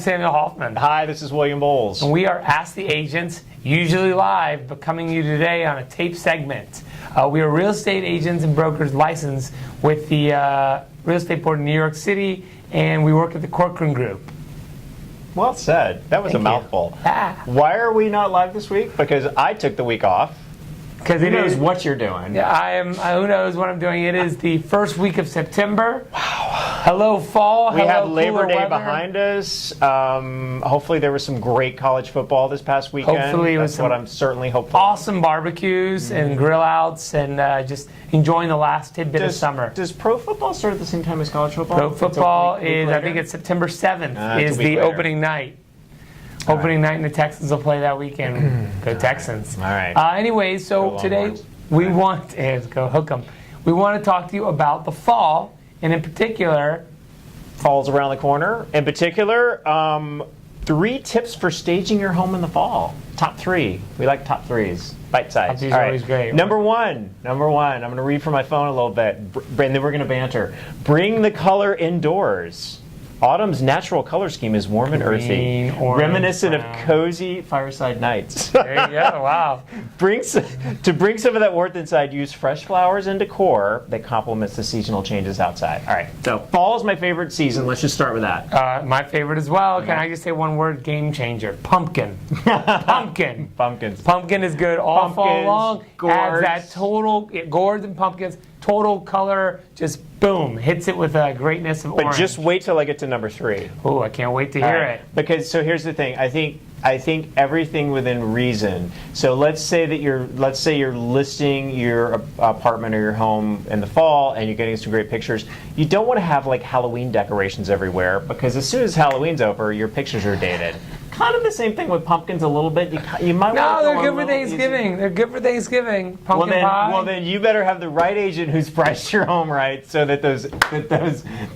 Samuel Hoffman. Hi, this is William Bowles. And we are Ask the Agents, usually live, but coming to you today on a tape segment. We are real estate agents and brokers licensed with the Real Estate Board in New York City, and we work at the Corcoran Group. Well said. That was Thank a mouthful. Ah. Why are we not live this week? Because I took the week off. Because Who knows what you're doing? Yeah, I am. Who knows what I'm doing? It is the first week of September. Wow. Hello, fall. We have Labor Day weather behind us. Hopefully there was some great college football this past weekend. Hopefully it was That's what I'm certainly hopeful. Awesome barbecues and grill outs and just enjoying the last tidbit of summer. Does pro football start at the same time as college football? Pro football week is, later? I think it's September 7th It's is a week the later. opening night. Opening night, and the Texans will play that weekend. Go Texans. All right. Anyways, so Go today Longhorns. we want, let's go hook 'em. We want to talk to you about the fall, and in particular, Fall's around the corner. In particular, 3 tips for staging your home in the fall. Top 3. We like top 3s. Bite size. These are always great. Number one. I'm going to read from my phone a little bit, and then we're going to banter. Bring the color indoors. Autumn's natural color scheme is warm and earthy, Green, orange, reminiscent brown. of cozy fireside nights. there you go, wow. Bring some of that warmth inside, use fresh flowers and decor that complements the seasonal changes outside. All right, so fall is my favorite season. Let's just start with that. My favorite as well. Can I just say one word? Game changer. Pumpkin. Pumpkin. Pumpkins. Pumpkin is good all fall Pumpkins, long. gourds. Adds that total, gourds and pumpkins, total color, just boom, hits it with a greatness of But orange. just wait till I get to number 3. Ooh, I can't wait to hear it. Because so here's the thing. I think everything within reason. So let's say you're listing your apartment or your home in the fall, and you're getting some great pictures. You don't want to have like Halloween decorations everywhere, because as soon as Halloween's over, your pictures are dated. Kind of the same thing with pumpkins a little bit. You might No, want to they're go good a for little Thanksgiving. easier. They're good for Thanksgiving. Pumpkin pie. Well, then you better have the right agent who's priced your home right, so that those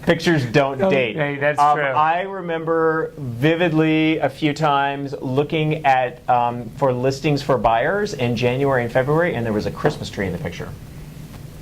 pictures don't date. Hey, that's true. I remember vividly a few times looking at for listings for buyers in January and February, and there was a Christmas tree in the picture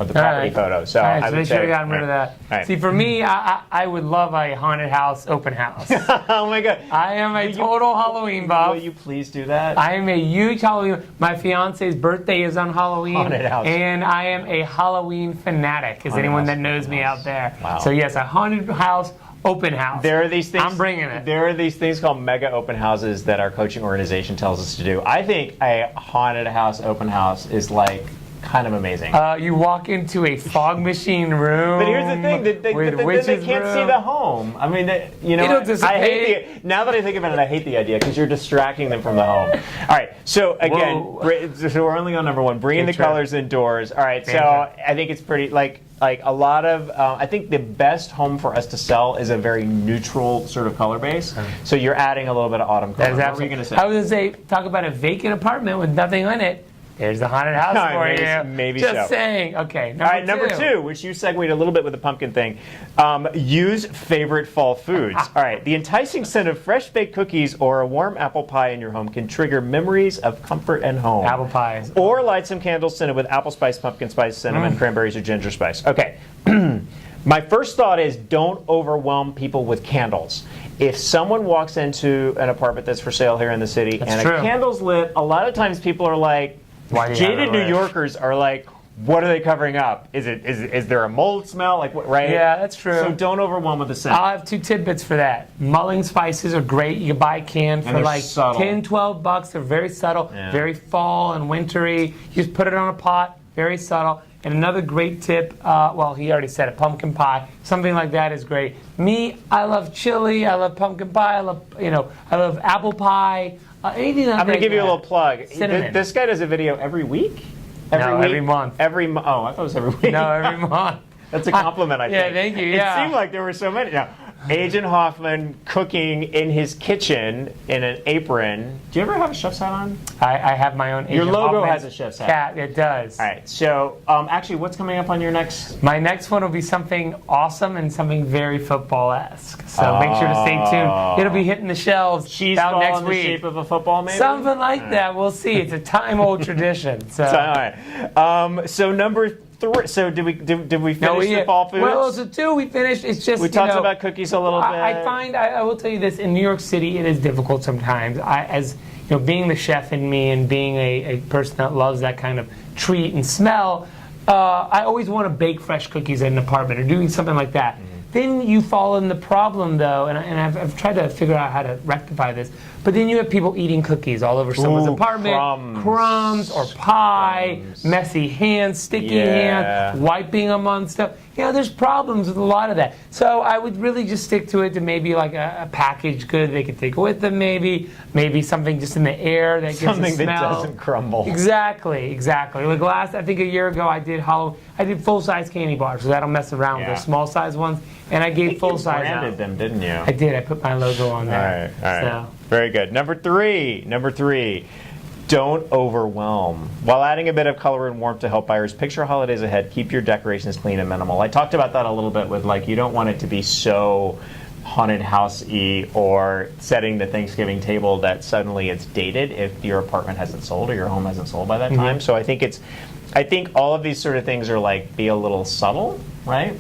of the property photo. So All right, I so would they should say, have gotten rid of that. All right. See, for me, I would love a haunted house, open house. Oh my God! I am a total Halloween buff. Will you please do that? I am a huge Halloween. My fiance's birthday is on Halloween, Haunted house. and I am a Halloween fanatic. Is Haunted anyone house, that knows me house. out there? Wow. So yes, a haunted house, open house. There are these things. I'm bringing it. There are these things called mega open houses that our coaching organization tells us to do. I think a haunted house open house is like kind of amazing. You walk into a fog machine room. But here's the thing: with then they witch's can't see room. the home. I mean, It'll I dissipate. hate now that I think about it, I hate the idea because you're distracting them from the home. All right, so again, so we're only on number 1: bringing the Good try. colors indoors. All right, so Fantastic. I think it's pretty like a lot of. I think the best home for us to sell is a very neutral sort of color base. So you're adding a little bit of autumn color. That is What were you absolutely. going to say? I was going to say, talk about a vacant apartment with nothing in it. There's the haunted house All for right, you. maybe Just so. saying. Okay, All right, number 2, which you segued a little bit with the pumpkin thing. Use favorite fall foods. All right, the enticing scent of fresh baked cookies or a warm apple pie in your home can trigger memories of comfort and home. Apple pies. Or light some candles scented with apple spice, pumpkin spice, cinnamon, cranberries, or ginger spice. Okay. My first thought is don't overwhelm people with candles. If someone walks into an apartment that's for sale here in the city and true. a candle's lit, a lot of times people are like, Why do you have jaded it New lit? Yorkers are like, what are they covering up? Is there a mold smell? Like, right? Yeah, that's true. So don't overwhelm with the scent. I'll have 2 tidbits for that. Mulling spices are great. You can buy a can for they're like subtle. 10, 12 bucks. They're very subtle, Yeah. very fall and wintry. You just put it on a pot, very subtle. And another great tip, well, he already said it, pumpkin pie. Something like that is great. Me, I love chili. I love pumpkin pie. I love apple pie. Anything like that. I'm going to give you a little plug. Cinnamon. This guy does a video every week? Every month. Oh, I thought it was every week. No, every month. That's a compliment, I think. Yeah, thank you, yeah. It seemed like there were so many. Now, Agent Hoffman cooking in his kitchen in an apron. Do you ever have a chef's hat on? I have my own. Your Agent logo Hoffman's has a chef's hat. Cat, it does. All right. So, actually, what's coming up on your next? My next one will be something awesome and something very football-esque. So make sure to stay tuned. It'll be hitting the shelves Cheese about ball next in the week. shape of a football, maybe? Something like that. We'll see. It's a time-old tradition. So. All right. So number 3. So did we finish the fall foods? Well, so 2 we finished. It's just we talked about cookies a little bit. I will tell you this: in New York City, it is difficult sometimes. As you know, being the chef in me and being a person that loves that kind of treat and smell, I always want to bake fresh cookies in an apartment or doing something like that. Then you fall in the problem, though, and I've tried to figure out how to rectify this, but then you have people eating cookies all over someone's apartment. Crumbs or pie, messy hands, sticky hands, wiping them on stuff. You know, there's problems with a lot of that. So I would really just stick to it to maybe like a packaged good they could take with them, maybe something just in the air that gives a smell. Something that doesn't crumble. Exactly. Like I think a year ago, I did full-size candy bars, so I don't mess around with the small-size ones. And I gave full-size out. You branded them, didn't you? I did. I put my logo on there. All right. So. Very good. Number three. Don't overwhelm. While adding a bit of color and warmth to help buyers picture holidays ahead, keep your decorations clean and minimal. I talked about that a little bit with you don't want it to be so haunted house-y or setting the Thanksgiving table that suddenly it's dated if your apartment hasn't sold or your home hasn't sold by that time. So I think all of these sort of things are be a little subtle, right?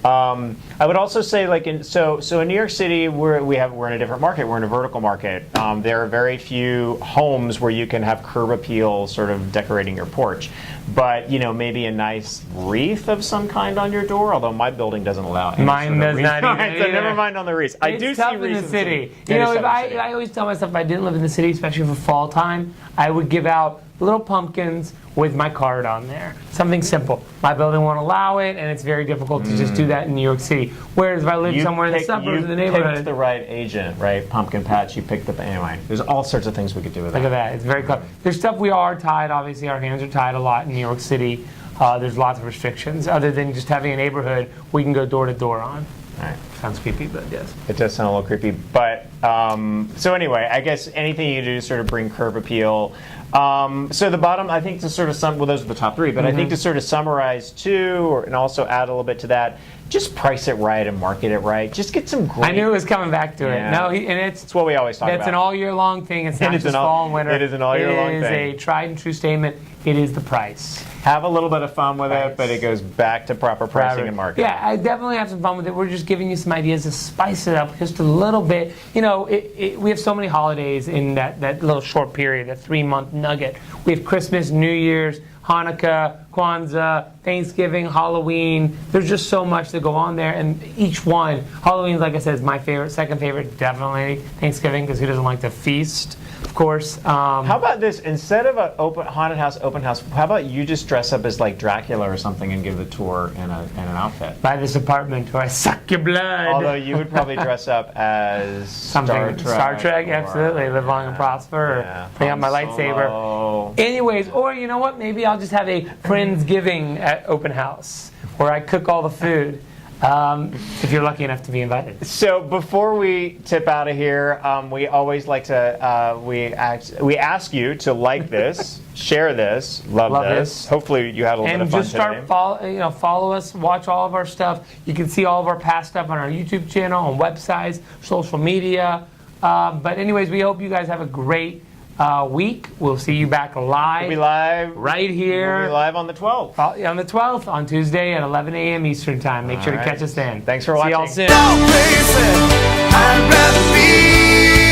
I would also say, so in New York City, we're in a different market. We're in a vertical market. There are very few homes where you can have curb appeal, sort of decorating your porch. But maybe a nice wreath of some kind on your door. Although my building doesn't allow it. Mine does not either. So never mind on the wreath. I do see wreaths in the city. I always tell myself if I didn't live in the city, especially for fall time, I would give out little pumpkins with my card on there. Something simple. My building won't allow it, and it's very difficult to just do that in New York City. Whereas if I lived somewhere in the suburbs of the neighborhood. You picked the right agent, right? Pumpkin patch, you picked anyway. There's all sorts of things we could do with that. Look at that. It's very clever. There's stuff we are tied, obviously. Our hands are tied a lot in New York City. There's lots of restrictions, other than just having a neighborhood we can go door to door on. All right. Sounds creepy, but yes. It does sound a little creepy. But, so anyway, I guess anything you do to sort of bring curb appeal. So the bottom, I think to sort of those are the top 3, but I think to sort of summarize too, and also add a little bit to that, just price it right and market it right. Just get some great... I knew it was coming back to it. No, and it's what we always talk about. That's an all year long thing. It's not just fall and winter. It is an all year long thing. It is a tried and true statement. It is the price. Have a little bit of fun with it, but it goes back to proper pricing and marketing. Yeah, I definitely have some fun with it. We're just giving you some ideas to spice it up just a little bit. We have so many holidays in that little short period, that 3-month nugget. We have Christmas, New Year's, Hanukkah, Kwanzaa, Thanksgiving, Halloween. There's just so much to go on there, and each one, Halloween, like I said, is my favorite. Second favorite, definitely Thanksgiving, because who doesn't like to feast? Of course. How about this? Instead of an haunted house, open house, how about you just dress up as Dracula or something and give the tour in an outfit? Buy this apartment where I suck your blood. Although you would probably dress up as something Star Trek, absolutely. Live long and prosper. Or bring out my lightsaber. Anyways, or you know what? Maybe I'll just have a Friendsgiving at open house where I cook all the food. If you're lucky enough to be invited. So before we tip out of here, we always like to we ask you to like this, share this, love this. Hopefully you had a little bit of fun today. And just follow us, watch all of our stuff. You can see all of our past stuff on our YouTube channel, on websites, social media. But anyways, we hope you guys have a great week. We'll see you back live. We'll be live right here. We'll be live on the 12th. On the 12th, on Tuesday at 11 a.m. Eastern Time. Make sure to catch us then. Thanks for watching. See y'all soon.